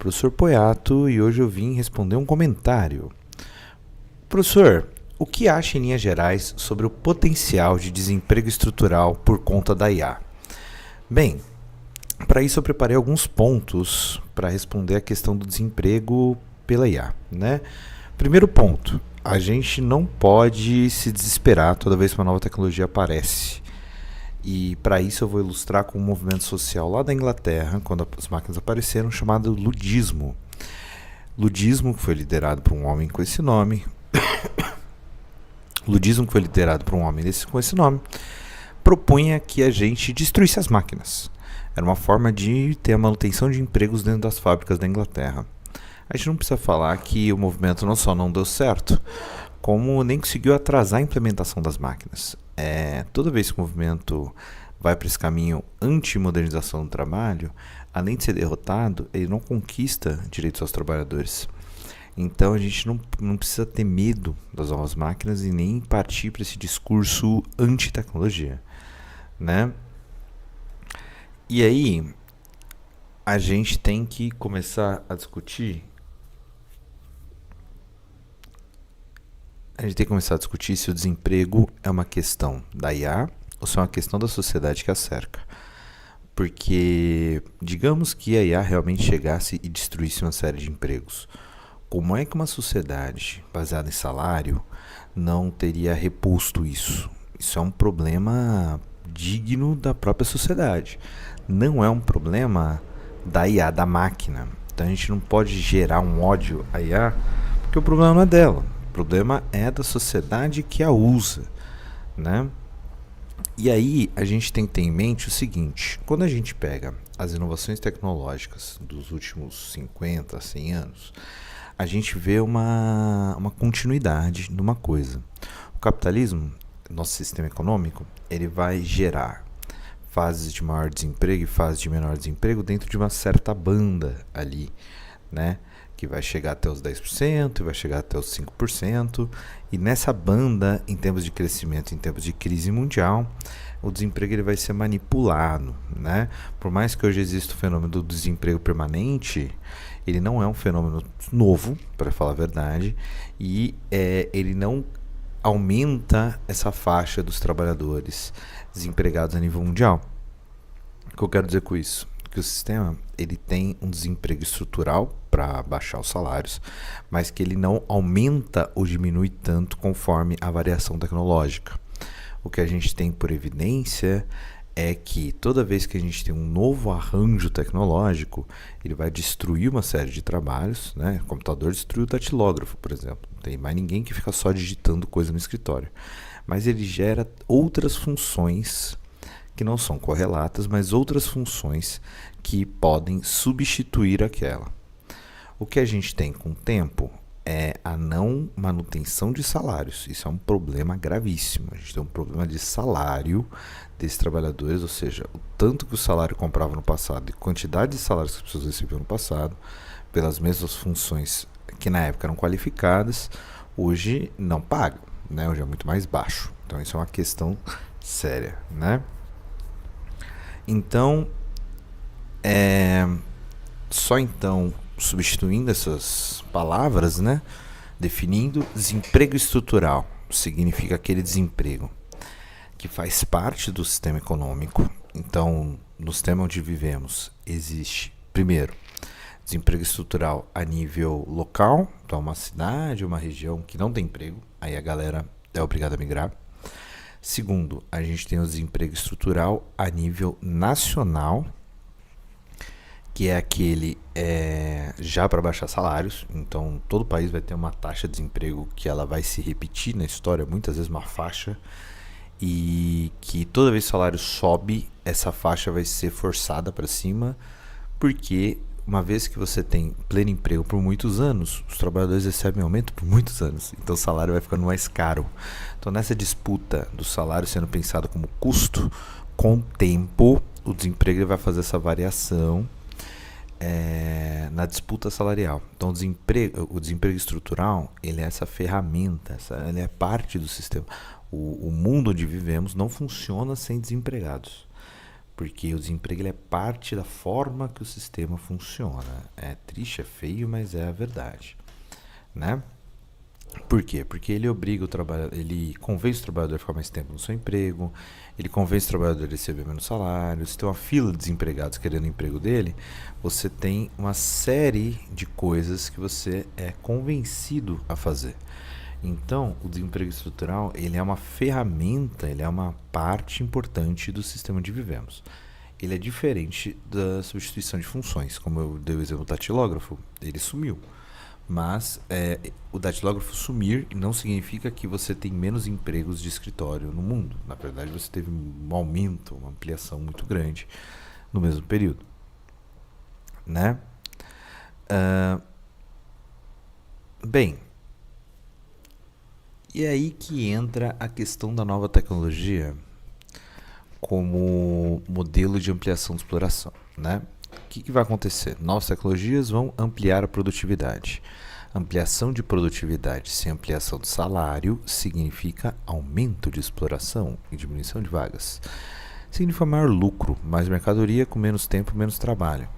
Professor Poiato, e hoje eu vim responder um comentário. Professor, o que acha em linhas gerais sobre o potencial de desemprego estrutural por conta da IA? Bem, para isso eu preparei alguns pontos para responder a questão do desemprego pela IA, né? Primeiro ponto, a gente não pode se desesperar toda vez que uma nova tecnologia aparece. E para isso eu vou ilustrar com um movimento social lá da Inglaterra, quando as máquinas apareceram, chamado ludismo. Ludismo, que foi liderado por um homem com esse nome. Ludismo, que foi liderado por um homem com esse nome, propunha que a gente destruísse as máquinas. Era uma forma de ter a manutenção de empregos dentro das fábricas da Inglaterra. A gente não precisa falar que o movimento não só não deu certo, como nem conseguiu atrasar a implementação das máquinas. Toda vez que o movimento vai para esse caminho anti-modernização do trabalho, além de ser derrotado, ele não conquista direitos aos trabalhadores. Então a gente não precisa ter medo das novas máquinas e nem partir para esse discurso anti-tecnologia, né? E aí a gente tem que começar a discutir. Se o desemprego é uma questão da IA ou se é uma questão da sociedade que a cerca. Porque, digamos que a IA realmente chegasse e destruísse uma série de empregos. Como é que uma sociedade baseada em salário não teria reposto isso? Isso é um problema digno da própria sociedade. Não é um problema da IA, da máquina. Então a gente não pode gerar um ódio à IA, porque o problema não é dela. O problema é da sociedade que a usa, né? E aí a gente tem que ter em mente o seguinte: quando a gente pega as inovações tecnológicas dos últimos 50, 100 anos, a gente vê uma continuidade numa coisa. O capitalismo, nosso sistema econômico, ele vai gerar fases de maior desemprego e fases de menor desemprego dentro de uma certa banda ali, né? Que vai chegar até os 10% e vai chegar até os 5%, e nessa banda, em termos de crescimento, em termos de crise mundial, o desemprego ele vai ser manipulado, né? Por mais que hoje exista o fenômeno do desemprego permanente, ele não é um fenômeno novo, para falar a verdade, e ele não aumenta essa faixa dos trabalhadores desempregados a nível mundial. O que eu quero dizer com isso? Que o sistema ele tem um desemprego estrutural para baixar os salários, mas que ele não aumenta ou diminui tanto conforme a variação tecnológica. O que a gente tem por evidência é que toda vez que a gente tem um novo arranjo tecnológico, ele vai destruir uma série de trabalhos, né? O computador destruiu o datilógrafo, por exemplo. Não tem mais ninguém que fica só digitando coisa no escritório. Mas ele gera outras funções que não são correlatas, mas outras funções que podem substituir aquela. O que a gente tem com o tempo é a não manutenção de salários. Isso é um problema gravíssimo. A gente tem um problema de salário desses trabalhadores, ou seja, o tanto que o salário comprava no passado e a quantidade de salários que as pessoas recebiam no passado, pelas mesmas funções que na época eram qualificadas, hoje não pagam, né? Hoje é muito mais baixo. Então isso é uma questão séria, né? Então, substituindo essas palavras, né? Definindo desemprego estrutural, significa aquele desemprego que faz parte do sistema econômico. Então, no sistema onde vivemos, existe, primeiro, desemprego estrutural a nível local, então uma cidade, uma região que não tem emprego, aí a galera é obrigada a migrar. Segundo, a gente tem o desemprego estrutural a nível nacional, que é aquele já para baixar salários. Então todo o país vai ter uma taxa de desemprego que ela vai se repetir na história, muitas vezes uma faixa, e que toda vez que o salário sobe, essa faixa vai ser forçada para cima, porque uma vez que você tem pleno emprego por muitos anos, os trabalhadores recebem aumento por muitos anos, então o salário vai ficando mais caro. Então nessa disputa do salário sendo pensado como custo, com o tempo o desemprego vai fazer essa variação na disputa salarial. Então o desemprego estrutural ele é essa ferramenta, ele é parte do sistema. O mundo onde vivemos não funciona sem desempregados. porque o desemprego ele é parte da forma que o sistema funciona. É triste, é feio, mas é a verdade, né? Por quê? Porque ele obriga o trabalhador, ele convence o trabalhador a ficar mais tempo no seu emprego, ele convence o trabalhador a receber menos salário. Se tem uma fila de desempregados querendo o emprego dele, você tem uma série de coisas que você é convencido a fazer. Então, o desemprego estrutural, ele é uma ferramenta, ele é uma parte importante do sistema onde vivemos. Ele é diferente da substituição de funções, como eu dei o exemplo do datilógrafo, ele sumiu. Mas o datilógrafo sumir não significa que você tem menos empregos de escritório no mundo. Na verdade, você teve um aumento, uma ampliação muito grande no mesmo período, né? Bem, e é aí que entra a questão da nova tecnologia como modelo de ampliação de exploração, né? O que vai acontecer? Novas tecnologias vão ampliar a produtividade. Ampliação de produtividade sem ampliação de salário significa aumento de exploração e diminuição de vagas. Significa maior lucro, mais mercadoria com menos tempo, menos trabalho.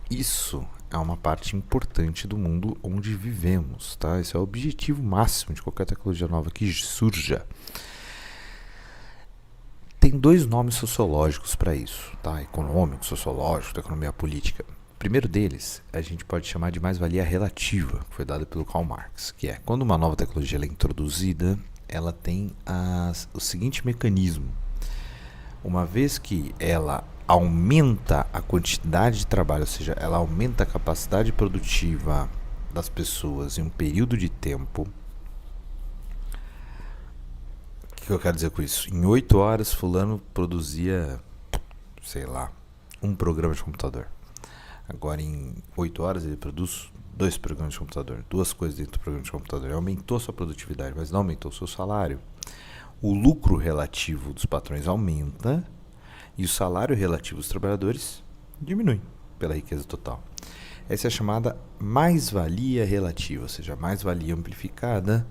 Isso é uma parte importante do mundo onde vivemos, tá? Esse é o objetivo máximo de qualquer tecnologia nova que surja. Tem dois nomes sociológicos para isso, tá? Econômico, sociológico, da economia política. O primeiro deles a gente pode chamar de mais-valia relativa, que foi dado pelo Karl Marx, que é quando uma nova tecnologia é introduzida, ela tem o seguinte mecanismo. Uma vez que ela aumenta a quantidade de trabalho, ou seja, ela aumenta a capacidade produtiva das pessoas em um período de tempo. O que eu quero dizer com isso? Em 8 horas, fulano produzia, sei lá, um programa de computador. Agora, em 8 horas, ele produz 2 programas de computador, 2 coisas dentro do programa de computador. Ele aumentou sua produtividade, mas não aumentou seu salário. O lucro relativo dos patrões aumenta e o salário relativo dos trabalhadores diminui pela riqueza total. Essa é a chamada mais-valia relativa, ou seja, mais-valia amplificada,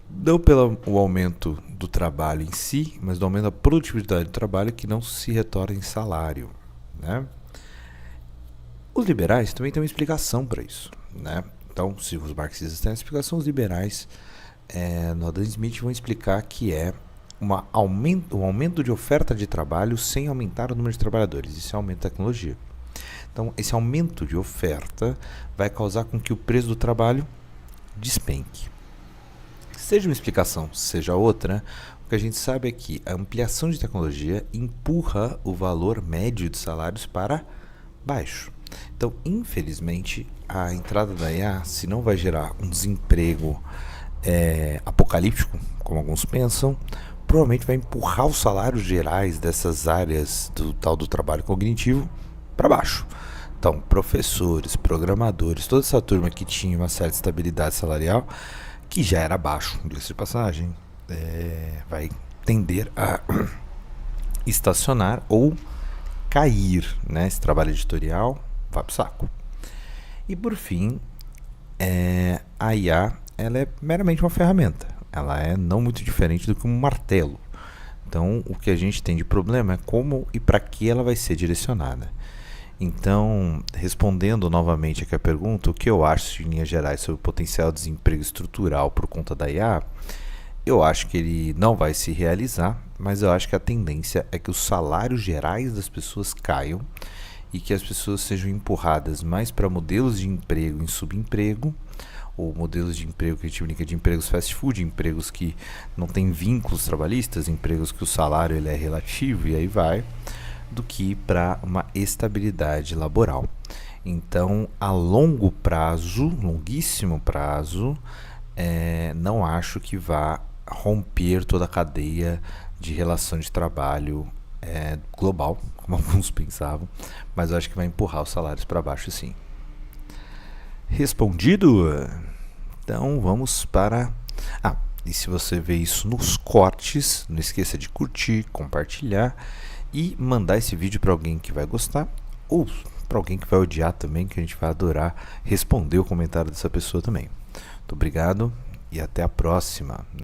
não pelo aumento do trabalho em si, mas do aumento da produtividade do trabalho que não se retorna em salário, né? Os liberais também têm uma explicação para isso, né? Então, se os marxistas têm a explicação, os liberais no Adam Smith vão explicar que é um aumento de oferta de trabalho sem aumentar o número de trabalhadores. Isso é aumento da tecnologia. Então, esse aumento de oferta vai causar com que o preço do trabalho despenque. Seja uma explicação, seja outra, o que a gente sabe é que a ampliação de tecnologia empurra o valor médio de salários para baixo. Então, infelizmente, a entrada da IA, se não vai gerar um desemprego apocalíptico, como alguns pensam, provavelmente vai empurrar os salários gerais dessas áreas do tal do trabalho cognitivo para baixo. Então, professores, programadores, toda essa turma que tinha uma certa estabilidade salarial, que já era baixo, diga-se de passagem, vai tender a estacionar ou cair, né? Esse trabalho editorial vai pro saco. E por fim, a IA ela é meramente uma ferramenta. Ela é não muito diferente do que um martelo. Então, o que a gente tem de problema é como e para que ela vai ser direcionada. Então, respondendo novamente aqui a pergunta, o que eu acho em linhas gerais sobre o potencial desemprego estrutural por conta da IA, eu acho que ele não vai se realizar, mas eu acho que a tendência é que os salários gerais das pessoas caiam e que as pessoas sejam empurradas mais para modelos de emprego em subemprego, ou modelos de emprego que a gente brinca de empregos fast food, empregos que não têm vínculos trabalhistas, empregos que o salário ele é relativo e aí vai, do que para uma estabilidade laboral. Então, a longo prazo, longuíssimo prazo, não acho que vá romper toda a cadeia de relação de trabalho global, como alguns pensavam, mas eu acho que vai empurrar os salários para baixo, sim. Respondido? Então vamos para... e se você vê isso nos cortes, não esqueça de curtir, compartilhar e mandar esse vídeo para alguém que vai gostar ou para alguém que vai odiar também, que a gente vai adorar responder o comentário dessa pessoa também. Muito obrigado e até a próxima.